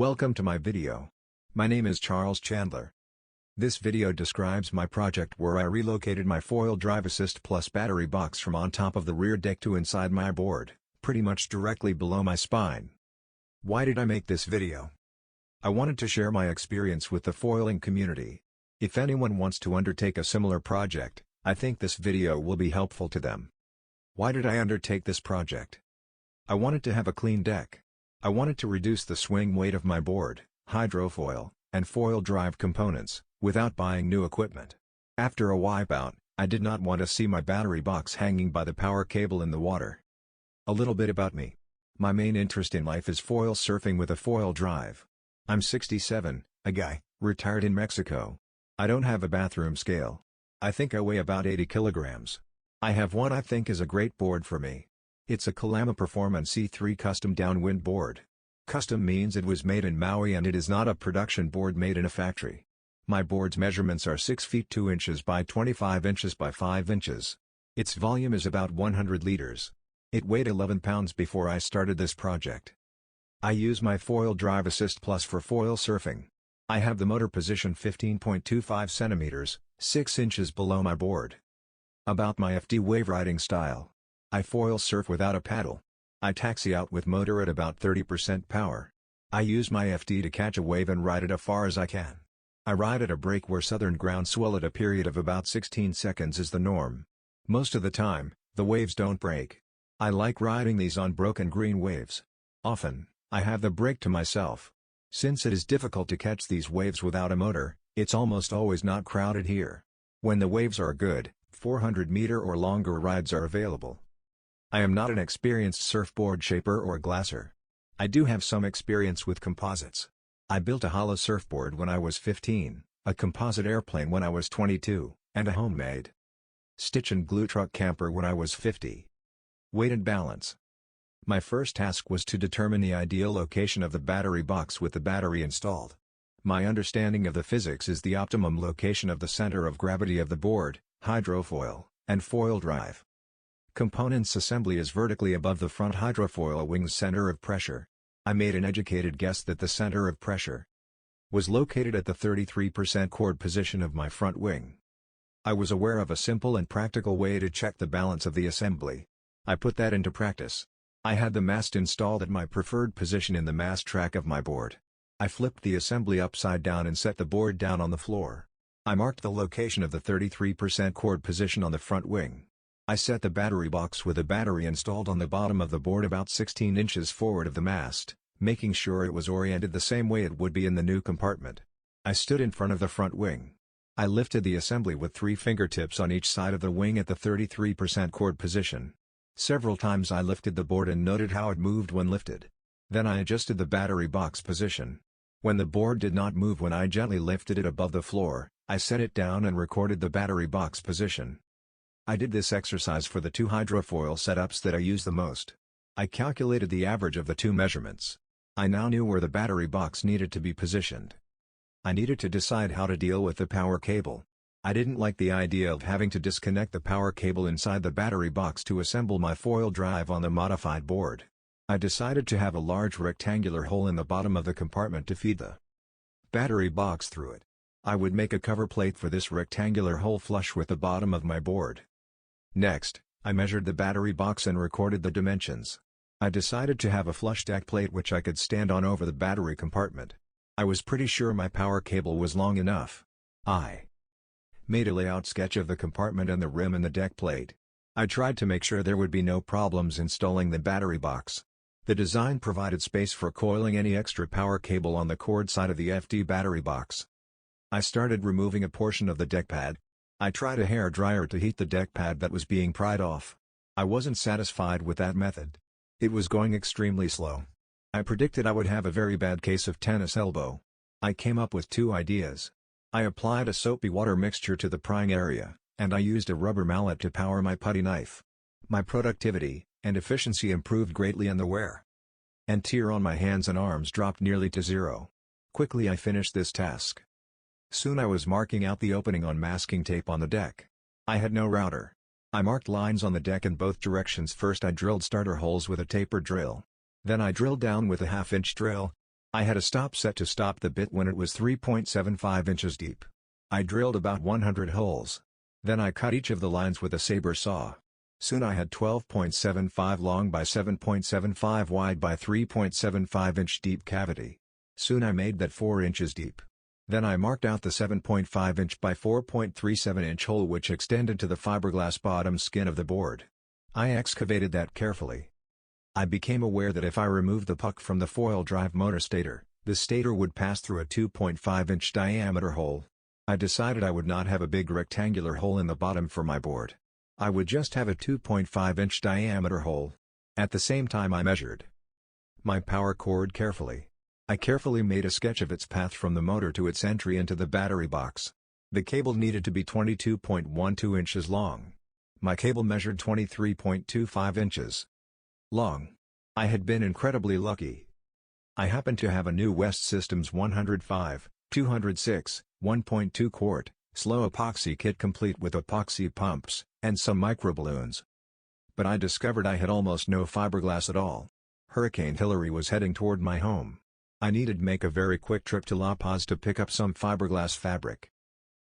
Welcome to my video. My name is Charles Chandler. This video describes my project where I relocated my foil drive assist plus battery box from on top of the rear deck to inside my board, pretty much directly below my spine. Why did I make this video? I wanted to share my experience with the foiling community. If anyone wants to undertake a similar project, I think this video will be helpful to them. Why did I undertake this project? I wanted to have a clean deck. I wanted to reduce the swing weight of my board, hydrofoil, and foil drive components, without buying new equipment. After a wipeout, I did not want to see my battery box hanging by the power cable in the water. A little bit about me. My main interest in life is foil surfing with a foil drive. I'm 67, a guy, retired in Mexico. I don't have a bathroom scale. I think I weigh about 80 kilograms. I have one I think is a great board for me. It's a Kalama Performance E3 custom downwind board. Custom means it was made in Maui and it is not a production board made in a factory. My board's measurements are 6 feet 2 inches by 25 inches by 5 inches. Its volume is about 100 liters. It weighed 11 pounds before I started this project. I use my foil drive assist plus for foil surfing. I have the motor position 15.25 centimeters, 6 inches below my board. About my FD wave riding style. I foil surf without a paddle. I taxi out with motor at about 30% power. I use my FD to catch a wave and ride it as far as I can. I ride at a break where southern groundswell at a period of about 16 seconds is the norm. Most of the time, the waves don't break. I like riding these on broken green waves. Often, I have the break to myself. Since it is difficult to catch these waves without a motor, it's almost always not crowded here. When the waves are good, 400-meter or longer rides are available. I am not an experienced surfboard shaper or glasser. I do have some experience with composites. I built a hollow surfboard when I was 15, a composite airplane when I was 22, and a homemade stitch and glue truck camper when I was 50. Weight and balance. My first task was to determine the ideal location of the battery box with the battery installed. My understanding of the physics is the optimum location of the center of gravity of the board, hydrofoil, and foil drive. Components assembly is vertically above the front hydrofoil wing's center of pressure. I made an educated guess that the center of pressure was located at the 33% chord position of my front wing. I was aware of a simple and practical way to check the balance of the assembly. I put that into practice. I had the mast installed at my preferred position in the mast track of my board. I flipped the assembly upside down and set the board down on the floor. I marked the location of the 33% chord position on the front wing. I set the battery box with a battery installed on the bottom of the board about 16 inches forward of the mast, making sure it was oriented the same way it would be in the new compartment. I stood in front of the front wing. I lifted the assembly with 3 fingertips on each side of the wing at the 33% chord position. Several times I lifted the board and noted how it moved when lifted. Then I adjusted the battery box position. When the board did not move when I gently lifted it above the floor, I set it down and recorded the battery box position. I did this exercise for the 2 hydrofoil setups that I use the most. I calculated the average of the 2 measurements. I now knew where the battery box needed to be positioned. I needed to decide how to deal with the power cable. I didn't like the idea of having to disconnect the power cable inside the battery box to assemble my foil drive on the modified board. I decided to have a large rectangular hole in the bottom of the compartment to feed the battery box through it. I would make a cover plate for this rectangular hole flush with the bottom of my board. Next, I measured the battery box and recorded the dimensions. I decided to have a flush deck plate which I could stand on over the battery compartment. I was pretty sure my power cable was long enough. I made a layout sketch of the compartment and the rim and the deck plate. I tried to make sure there would be no problems installing the battery box. The design provided space for coiling any extra power cable on the cord side of the FD battery box. I started removing a portion of the deck pad. I tried a hair dryer to heat the deck pad that was being pried off. I wasn't satisfied with that method. It was going extremely slow. I predicted I would have a very bad case of tennis elbow. I came up with 2 ideas. I applied a soapy water mixture to the prying area, and I used a rubber mallet to power my putty knife. My productivity and efficiency improved greatly and the wear and tear on my hands and arms dropped nearly to 0. Quickly I finished this task. Soon I was marking out the opening on masking tape on the deck. I had no router. I marked lines on the deck in both directions. First I drilled starter holes with a taper drill. Then I drilled down with a 1/2-inch drill. I had a stop set to stop the bit when it was 3.75 inches deep. I drilled about 100 holes. Then I cut each of the lines with a saber saw. Soon I had 12.75 long by 7.75 wide by 3.75 inch deep cavity. Soon I made that 4 inches deep. Then I marked out the 7.5 inch by 4.37 inch hole which extended to the fiberglass bottom skin of the board. I excavated that carefully. I became aware that if I removed the puck from the foil drive motor stator, the stator would pass through a 2.5 inch diameter hole. I decided I would not have a big rectangular hole in the bottom for my board. I would just have a 2.5 inch diameter hole. At the same time I measured my power cord carefully. I carefully made a sketch of its path from the motor to its entry into the battery box. The cable needed to be 22.12 inches long. My cable measured 23.25 inches long. I had been incredibly lucky. I happened to have a new West Systems 105, 206, 1.2 quart, slow epoxy kit complete with epoxy pumps, and some microballoons. But I discovered I had almost no fiberglass at all. Hurricane Hilary was heading toward my home. I needed to make a very quick trip to La Paz to pick up some fiberglass fabric.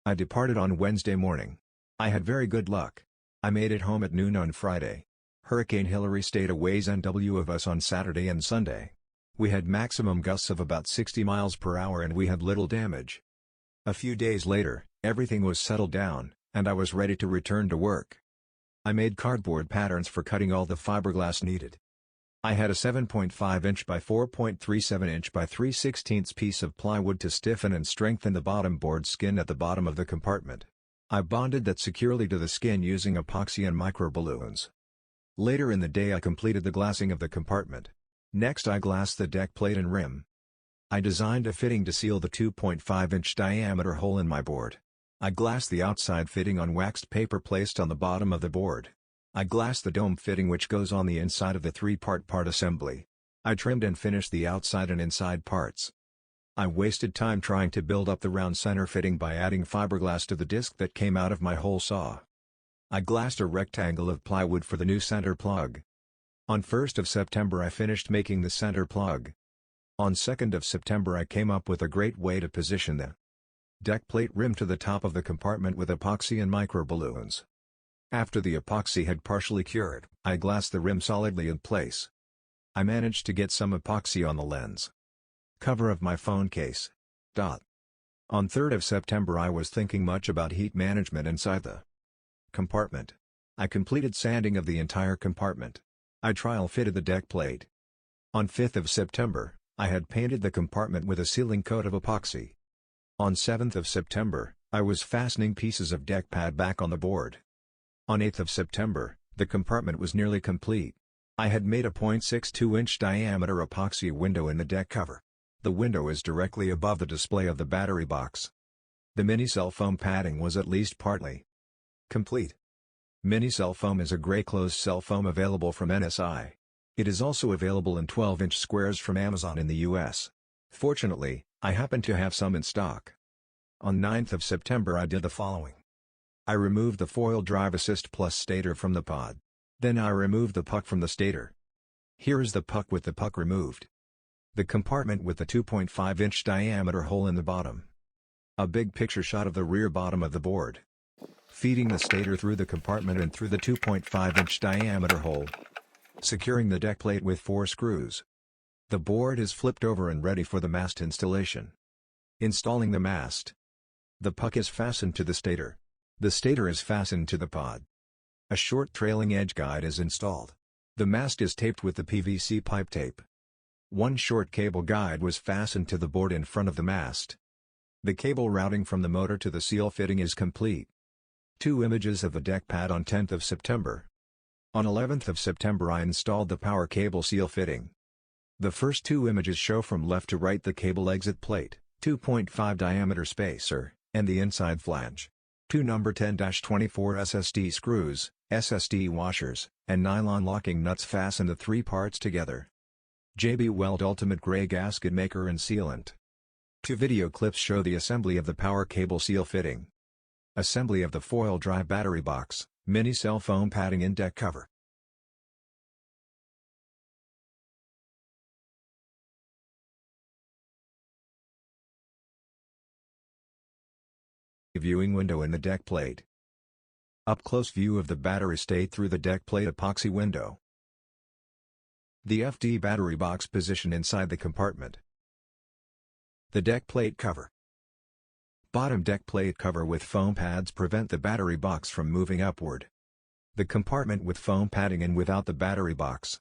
I departed on Wednesday morning. I had very good luck. I made it home at noon on Friday. Hurricane Hilary stayed a ways NW of us on Saturday and Sunday. We had maximum gusts of about 60 miles per hour and we had little damage. A few days later, everything was settled down, and I was ready to return to work. I made cardboard patterns for cutting all the fiberglass needed. I had a 7.5 inch by 4.37 inch by 3/16 piece of plywood to stiffen and strengthen the bottom board skin at the bottom of the compartment. I bonded that securely to the skin using epoxy and microballoons. Later in the day I completed the glassing of the compartment. Next I glassed the deck plate and rim. I designed a fitting to seal the 2.5 inch diameter hole in my board. I glassed the outside fitting on waxed paper placed on the bottom of the board. I glassed the dome fitting which goes on the inside of the 3-part assembly. I trimmed and finished the outside and inside parts. I wasted time trying to build up the round center fitting by adding fiberglass to the disc that came out of my hole saw. I glassed a rectangle of plywood for the new center plug. On 1st of September I finished making the center plug. On 2nd of September I came up with a great way to position the deck plate rim to the top of the compartment with epoxy and microballoons. After the epoxy had partially cured, I glassed the rim solidly in place. I managed to get some epoxy on the lens cover of my phone case. On 3rd of September I was thinking much about heat management inside the compartment. I completed sanding of the entire compartment. I trial fitted the deck plate. On 5th of September, I had painted the compartment with a sealing coat of epoxy. On 7th of September, I was fastening pieces of deck pad back on the board. On 8th of September, the compartment was nearly complete. I had made a 0.62 inch diameter epoxy window in the deck cover. The window is directly above the display of the battery box. The mini cell foam padding was at least partly complete. Mini cell foam is a gray closed cell foam available from NSI. It is also available in 12-inch squares from Amazon in the US. Fortunately, I happen to have some in stock. On 9th of September I did the following. I removed the foil drive assist plus stator from the pod. Then I removed the puck from the stator. Here is the puck with the puck removed. The compartment with the 2.5 inch diameter hole in the bottom. A big picture shot of the rear bottom of the board. Feeding the stator through the compartment and through the 2.5 inch diameter hole. Securing the deck plate with 4 screws. The board is flipped over and ready for the mast installation. Installing the mast. The puck is fastened to the stator. The stator is fastened to the pod. A short trailing edge guide is installed. The mast is taped with the PVC pipe tape. One short cable guide was fastened to the board in front of the mast. The cable routing from the motor to the seal fitting is complete. 2 images of the deck pad on 10th of September. On 11th of September I installed the power cable seal fitting. The first 2 images show from left to right the cable exit plate, 2.5 diameter spacer, and the inside flange. 2 number 10-24 SSD screws, SSD washers, and nylon locking nuts fasten the 3 parts together. JB Weld Ultimate Gray Gasket Maker and Sealant. 2 video clips show the assembly of the power cable seal fitting. Assembly of the foil drive battery box, mini cell foam padding and deck cover. Viewing window in the deck plate. Up-close view of the battery state through the deck plate epoxy window. The FD battery box position inside the compartment. The deck plate cover. Bottom deck plate cover with foam pads prevent the battery box from moving upward. The compartment with foam padding and without the battery box.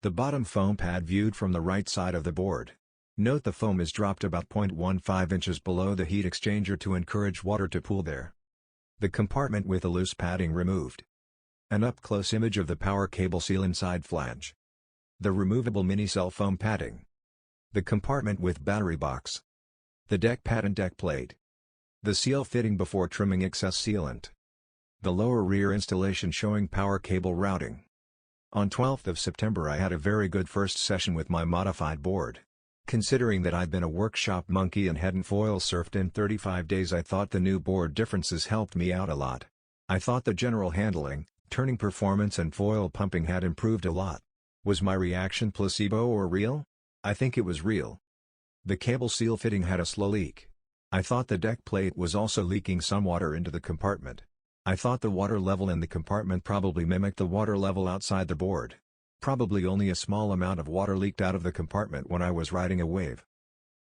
The bottom foam pad viewed from the right side of the board. Note the foam is dropped about 0.15 inches below the heat exchanger to encourage water to pool there. The compartment with the loose padding removed. An up-close image of the power cable seal inside flange. The removable mini-cell foam padding. The compartment with battery box. The deck pad and deck plate. The seal fitting before trimming excess sealant. The lower rear installation showing power cable routing. On 12th of September I had a very good first session with my modified board. Considering that I've been a workshop monkey and hadn't foil surfed in 35 days, I thought the new board differences helped me out a lot. I thought the general handling, turning performance and foil pumping had improved a lot. Was my reaction placebo or real? I think it was real. The cable seal fitting had a slow leak. I thought the deck plate was also leaking some water into the compartment. I thought the water level in the compartment probably mimicked the water level outside the board. Probably only a small amount of water leaked out of the compartment when I was riding a wave.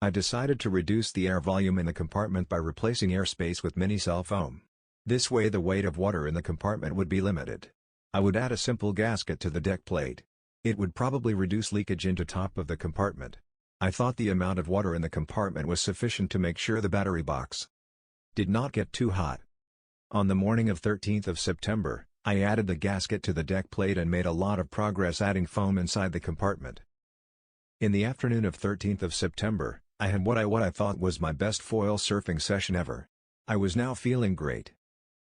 I decided to reduce the air volume in the compartment by replacing airspace with mini-cell foam. This way the weight of water in the compartment would be limited. I would add a simple gasket to the deck plate. It would probably reduce leakage into top of the compartment. I thought the amount of water in the compartment was sufficient to make sure the battery box did not get too hot. On the morning of 13th of September, I added the gasket to the deck plate and made a lot of progress adding foam inside the compartment. In the afternoon of 13th of September, I had what I thought was my best foil surfing session ever. I was now feeling great.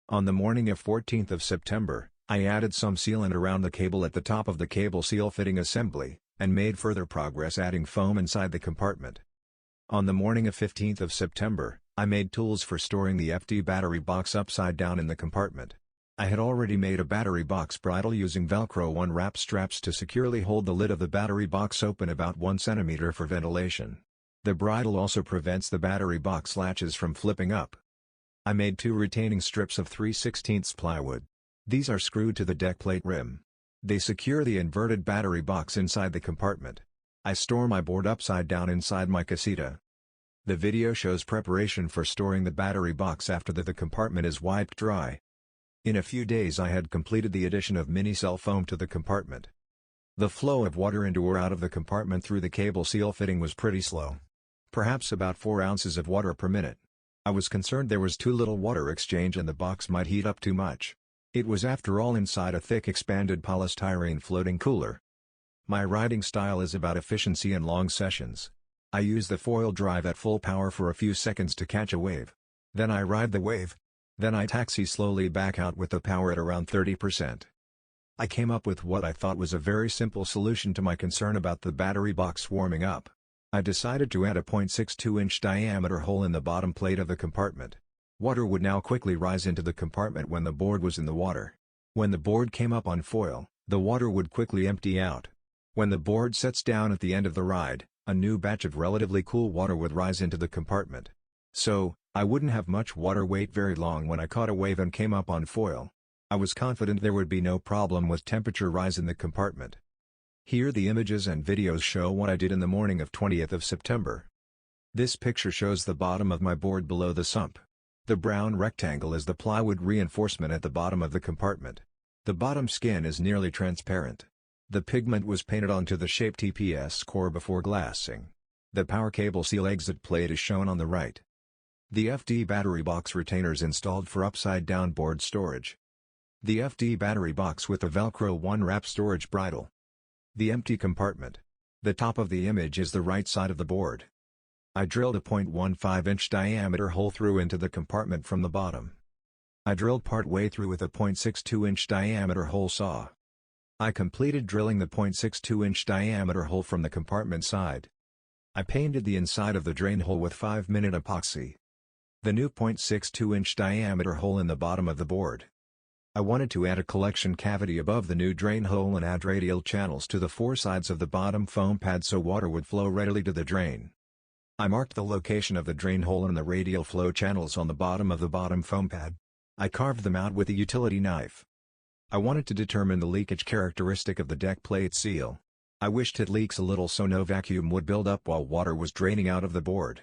On the morning of 14th of September, I added some sealant around the cable at the top of the cable seal fitting assembly, and made further progress adding foam inside the compartment. On the morning of 15th of September, I made tools for storing the FD battery box upside down in the compartment. I had already made a battery box bridle using Velcro 1 wrap straps to securely hold the lid of the battery box open about 1 cm for ventilation. The bridle also prevents the battery box latches from flipping up. I made 2 retaining strips of 3/16 plywood. These are screwed to the deck plate rim. They secure the inverted battery box inside the compartment. I store my board upside down inside my casita. The video shows preparation for storing the battery box after the compartment is wiped dry. In a few days I had completed the addition of mini-cell foam to the compartment. The flow of water into or out of the compartment through the cable seal fitting was pretty slow. Perhaps about 4 ounces of water per minute. I was concerned there was too little water exchange and the box might heat up too much. It was after all inside a thick expanded polystyrene floating cooler. My riding style is about efficiency and long sessions. I use the foil drive at full power for a few seconds to catch a wave. Then I ride the wave. Then I taxi slowly back out with the power at around 30%. I came up with what I thought was a very simple solution to my concern about the battery box warming up. I decided to add a 0.62-inch diameter hole in the bottom plate of the compartment. Water would now quickly rise into the compartment when the board was in the water. When the board came up on foil, the water would quickly empty out. When the board sets down at the end of the ride, a new batch of relatively cool water would rise into the compartment. So, I wouldn't have much water wait very long when I caught a wave and came up on foil. I was confident there would be no problem with temperature rise in the compartment. Here the images and videos show what I did in the morning of 20th of September. This picture shows the bottom of my board below the sump. The brown rectangle is the plywood reinforcement at the bottom of the compartment. The bottom skin is nearly transparent. The pigment was painted onto the shaped TPS core before glassing. The power cable seal exit plate is shown on the right. The FD battery box retainers installed for upside-down board storage. The FD battery box with the Velcro 1 wrap storage bridle. The empty compartment. The top of the image is the right side of the board. I drilled a 0.15-inch diameter hole through into the compartment from the bottom. I drilled part way through with a 0.62-inch diameter hole saw. I completed drilling the 0.62-inch diameter hole from the compartment side. I painted the inside of the drain hole with 5-minute epoxy. The new 0.62-inch diameter hole in the bottom of the board. I wanted to add a collection cavity above the new drain hole and add radial channels to the 4 sides of the bottom foam pad so water would flow readily to the drain. I marked the location of the drain hole and the radial flow channels on the bottom of the bottom foam pad. I carved them out with a utility knife. I wanted to determine the leakage characteristic of the deck plate seal. I wished it leaks a little so no vacuum would build up while water was draining out of the board.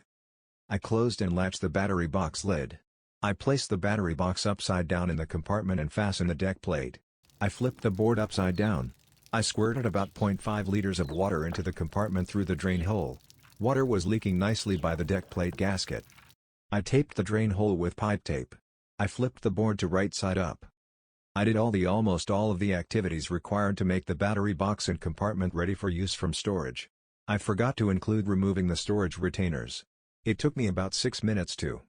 I closed and latched the battery box lid. I placed the battery box upside down in the compartment and fastened the deck plate. I flipped the board upside down. I squirted about 0.5 liters of water into the compartment through the drain hole. Water was leaking nicely by the deck plate gasket. I taped the drain hole with pipe tape. I flipped the board to right side up. I did almost all of the activities required to make the battery box and compartment ready for use from storage. I forgot to include removing the storage retainers. It took me about 6 minutes to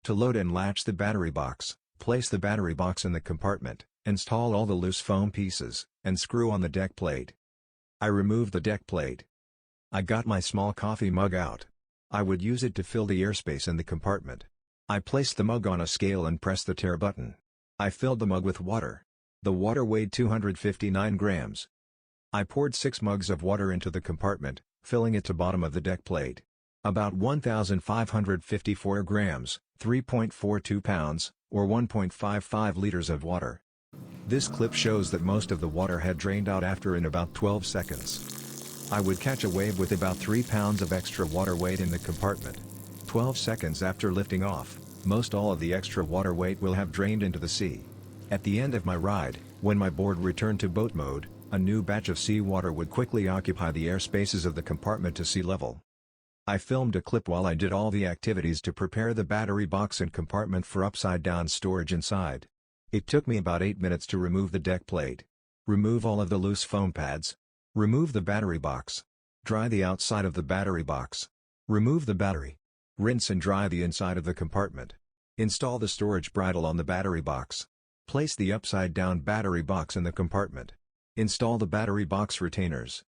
load and latch the battery box, place the battery box in the compartment, install all the loose foam pieces, and screw on the deck plate. I removed the deck plate. I got my small coffee mug out. I would use it to fill the airspace in the compartment. I placed the mug on a scale and pressed the tare button. I filled the mug with water. The water weighed 259 grams. I poured 6 mugs of water into the compartment, filling it to bottom of the deck plate. About 1,554 grams, 3.42 pounds, or 1.55 liters of water. This clip shows that most of the water had drained out after in about 12 seconds. I would catch a wave with about 3 pounds of extra water weight in the compartment. 12 seconds after lifting off, most all of the extra water weight will have drained into the sea. At the end of my ride, when my board returned to boat mode, a new batch of seawater would quickly occupy the air spaces of the compartment to sea level. I filmed a clip while I did all the activities to prepare the battery box and compartment for upside-down storage inside. It took me about 8 minutes to remove the deck plate. Remove all of the loose foam pads. Remove the battery box. Dry the outside of the battery box. Remove the battery. Rinse and dry the inside of the compartment. Install the storage bridle on the battery box. Place the upside-down battery box in the compartment. Install the battery box retainers.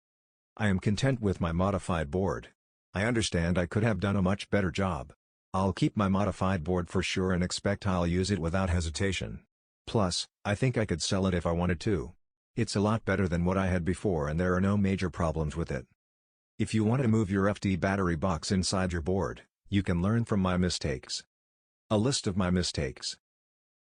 I am content with my modified board. I understand I could have done a much better job. I'll keep my modified board for sure and expect I'll use it without hesitation. Plus, I think I could sell it if I wanted to. It's a lot better than what I had before and there are no major problems with it. If you want to move your FD battery box inside your board, you can learn from my mistakes. A list of my mistakes.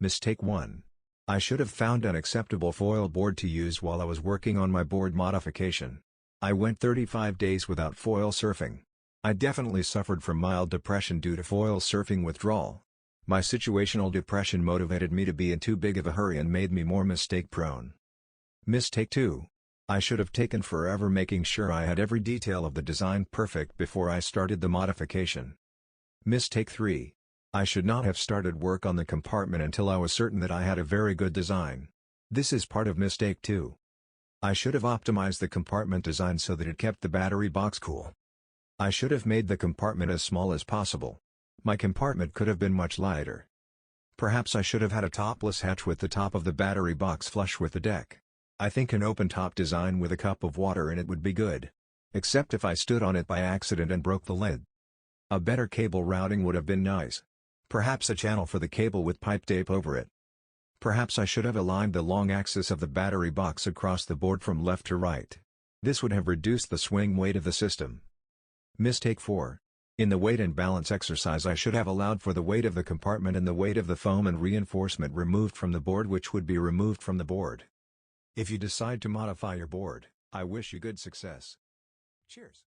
Mistake 1. I should have found an acceptable foil board to use while I was working on my board modification. I went 35 days without foil surfing. I definitely suffered from mild depression due to foil surfing withdrawal. My situational depression motivated me to be in too big of a hurry and made me more mistake-prone. Mistake 2. I should have taken forever making sure I had every detail of the design perfect before I started the modification. Mistake 3. I should not have started work on the compartment until I was certain that I had a very good design. This is part of mistake 2. I should have optimized the compartment design so that it kept the battery box cool. I should have made the compartment as small as possible. My compartment could have been much lighter. Perhaps I should have had a topless hatch with the top of the battery box flush with the deck. I think an open-top design with a cup of water in it would be good. Except if I stood on it by accident and broke the lid. A better cable routing would have been nice. Perhaps a channel for the cable with pipe tape over it. Perhaps I should have aligned the long axis of the battery box across the board from left to right. This would have reduced the swing weight of the system. Mistake 4. In the weight and balance exercise I should have allowed for the weight of the compartment and the weight of the foam and reinforcement removed from the board which would be removed from the board. If you decide to modify your board, I wish you good success. Cheers.